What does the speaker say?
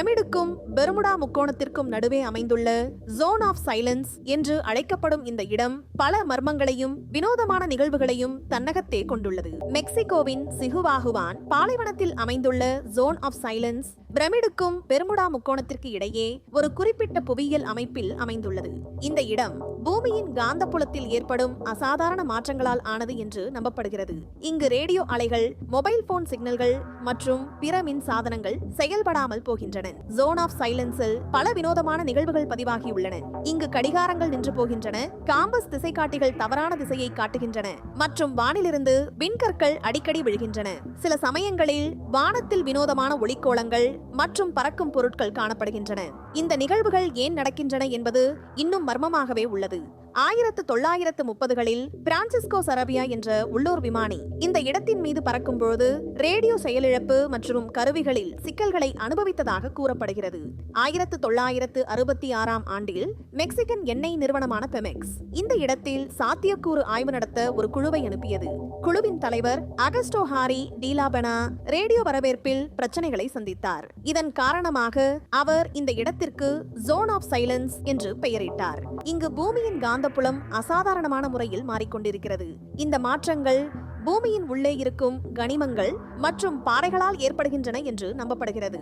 பிரமிடுக்கும் Bermuda முக்கோணத்திற்கும் நடுவே அமைந்துள்ள zone of silence என்று அழைக்கப்படும் இந்த இடம் பல மர்மங்களையும் வினோதமான நிகழ்வுகளையும் தன்னகத்தே கொண்டுள்ளது. மெக்சிகோவின் சிகுவாகுவான் பாலைவனத்தில் அமைந்துள்ள ஜோன் ஆஃப் சைலன்ஸ் பிரமிடுக்கும் பெர்முடா முக்கோணத்திற்கு இடையே ஒரு குறிப்பிட்ட புவியியல் அமைப்பில் அமைந்துள்ளது. இந்த இடம் பூமியின் காந்தப்புலத்தில் ஏற்படும் அசாதாரண மாற்றங்களால் ஆனது என்று நம்பப்படுகிறது. இங்கு ரேடியோ அலைகள், மொபைல் போன் சிக்னல்கள் மற்றும் பிற மின் சாதனங்கள் செயல்படாமல் போகின்றன. ஜோன் ஆஃப் சைலன்ஸில் பல வினோதமான நிகழ்வுகள் பதிவாகியுள்ளன. இங்கு கடிகாரங்கள் நின்று போகின்றன, காம்பஸ் திசைகாட்டிகள் தவறான திசையை காட்டுகின்றன மற்றும் வானிலிருந்து விண்கற்கள் அடிக்கடி விழுகின்றன. சில சமயங்களில் வானத்தில் வினோதமான ஒளிக்கோளங்கள் மற்றும் பறக்கும் பொருட்கள் காணப்படுகின்றன. இந்த நிகழ்வுகள் ஏன் நடக்கின்றன என்பது இன்னும் மர்மமாகவே உள்ளது. 1930களில் பிரான்சிஸ்கோ சரபியா என்ற உள்ளூர் விமானி இந்த இடத்தின் மீது பறக்கும்போது ரேடியோ செயலிழப்பு மற்றும் கருவிகளில் சிக்கல்களை அனுபவித்ததாக கூறப்படுகிறது. 1966ஆம் ஆண்டில் மெக்சிகன் எண்ணெய் நிறுவனமான பெமெக்ஸ் இந்த இடத்தில் சாத்தியக்கூறு ஆய்வு நடத்த ஒரு குழுவை அனுப்பியது. குழுவின் தலைவர் அகஸ்டோ ஹாரி டீலாபெனா ரேடியோ வரவேற்பில் பிரச்சனைகளை சந்தித்தார். இதன் காரணமாக அவர் இந்த இடத்திற்கு ஜோன் ஆஃப் சைலன்ஸ் என்று பெயரிட்டார். இங்கு பூமியின் காந்தப்புலம் அசாதாரணமான முறையில் மாறிக்கொண்டிருக்கிறது. இந்த மாற்றங்கள் பூமியின் உள்ளே இருக்கும் கனிமங்கள் மற்றும் பாறைகளால் ஏற்படுகின்றன என்று நம்பப்படுகிறது.